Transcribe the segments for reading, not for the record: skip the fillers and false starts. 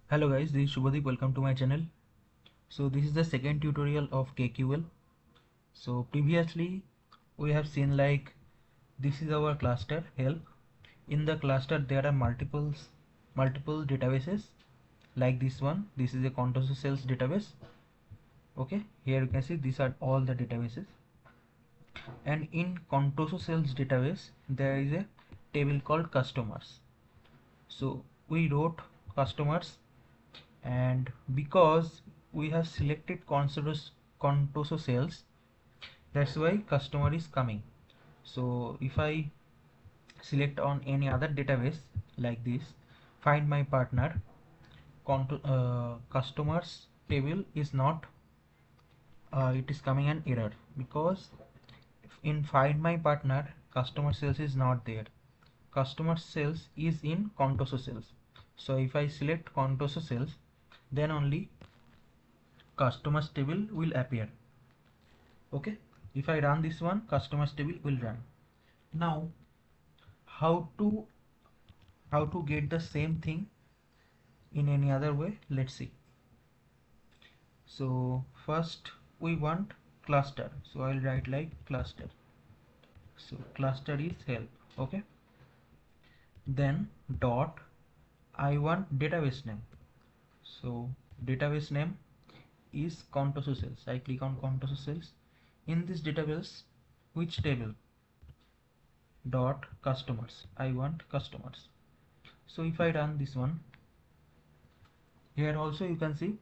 Hello guys, this is Shubhadeep. Welcome to my channel. So this is the second tutorial of KQL. So previously we have seen like this is our cluster help. In the cluster there are multiple databases like this one. This is a Contoso Sales database. Okay, here you can see these are all the databases. And in Contoso Sales database there is a table called customers. So we wrote customers, and because we have selected Contoso sales, that's why customer is coming. So if I select on any other database like this, find my partner, customers table is not, it is coming an error because in find my partner customer sales is not there. Customer sales is in Contoso sales. So if I select Contoso sales, then only customers table will appear. Okay, if I run this one, customers table will run. Now how to get the same thing in any other way, let's see. So first we want cluster, so I'll write like cluster. So cluster is help. Okay, then dot I want database name. So database name is Contoso sales. I click on Contoso sales. In this database, which table? Dot customers. I want customers. So if I run this one, here also you can see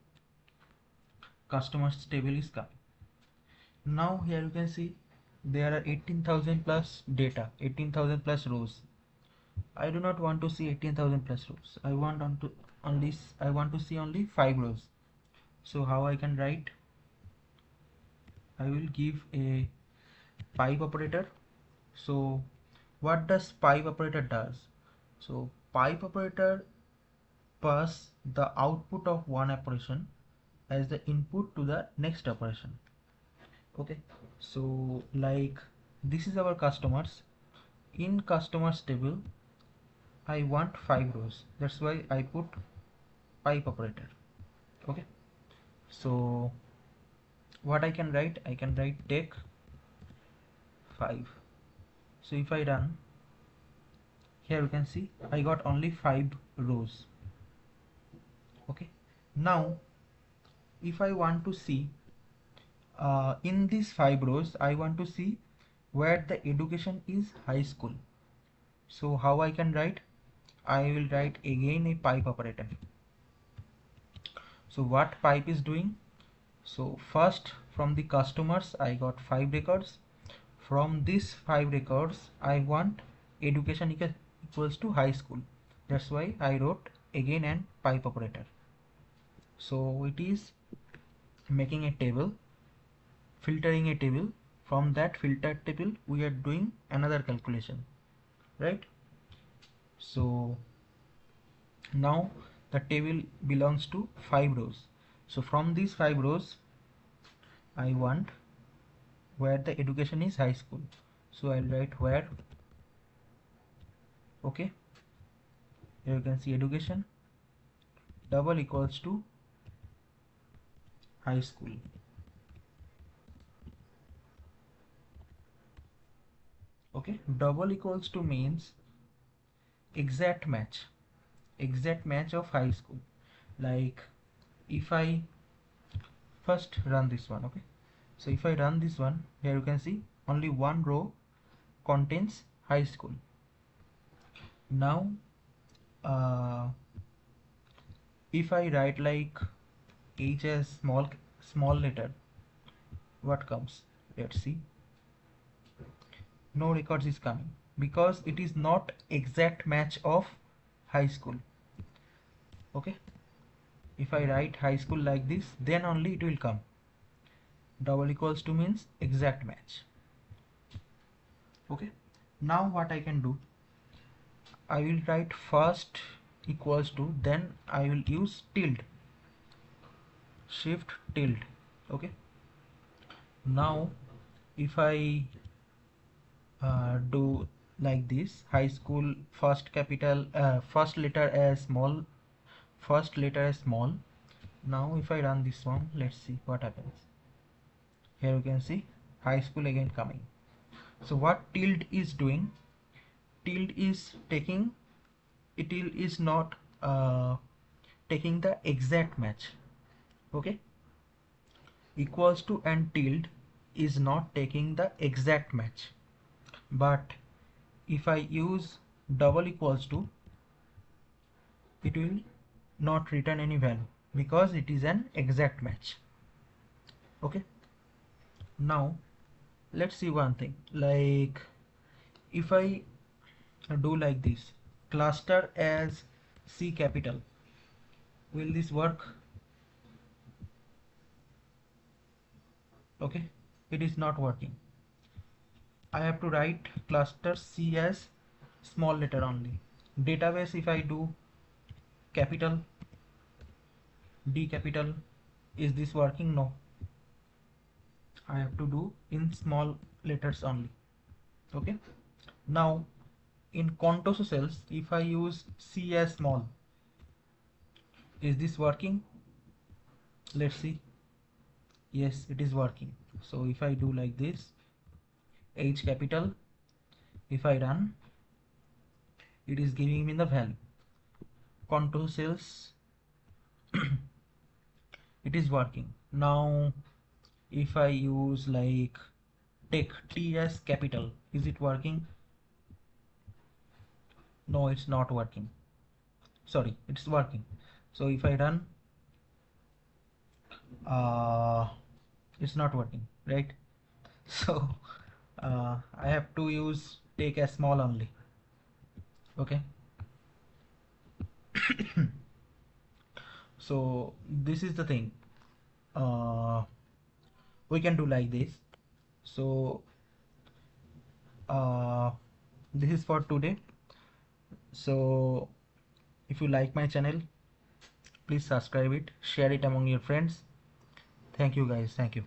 customers table is coming. Now here you can see there are 18,000 plus data, 18,000 plus rows. I do not want to see 18,000 plus rows. I want to see only 5 rows. So how I can write? I will give a pipe operator. So what does pipe operator does? So pipe operator pass the output of one operation as the input to the next operation. Okay, so like this is our customers. In customers table I want 5 rows, that's why I put pipe operator. Okay, so what I can write? I can write take 5. So if I run, here you can see I got only 5 rows. Okay, now if I want to see in these 5 rows, I want to see where the education is high school. So how I can write? I will write again a pipe operator. So what pipe is doing? So first from the customers I got 5 records. From these 5 records I want education equals to high school. That's why I wrote again an pipe operator. So it is making a table, filtering a table. From that filtered table we are doing another calculation, right? So now the table belongs to 5 rows. So from these 5 rows I want where the education is high school. So I'll write where. Okay, here you can see education double equals to high school. Okay, double equals to means exact match of high school. Like if I first run this one, okay, so if I run this one, here you can see only one row contains high school. Now if I write like H as small letter, what comes? Let's see. No records is coming because it is not exact match of high school. Okay, if I write high school like this, then only it will come. Double equals to means exact match. Okay, now what I can do? I will write first equals to, then I will use tilde, shift tilde. Okay, now if I do like this, high school first letter as small, first letter is small. Now if I run this one, let's see what happens. Here you can see high school again coming. So what tilde is doing, tilde is taking, it is not taking the exact match. Okay, equals to and tilde is not taking the exact match, but if I use double equals to, it will not return any value because it is an exact match. Okay, now let's see one thing, like if I do like this, cluster as C capital, will this work? Okay, it is not working. I have to write cluster C as small letter only. Database, if I do capital D capital, is this working? No, I have to do in small letters only. Okay, now in contour cells, if I use C as small, is this working? Let's see. Yes, it is working. So if I do like this, H capital, if I run, it is giving me the value. Contour cells, it is working. Now if I use like take T as capital, is it working? No, it's not working. Sorry, it's working. So if I run, uh, it's not working, right? So I have to use take as small only. Okay. So this is the thing. Uh, we can do like this. So uh, this is for today. So if you like my channel, please subscribe it, share it among your friends. Thank you guys. Thank you.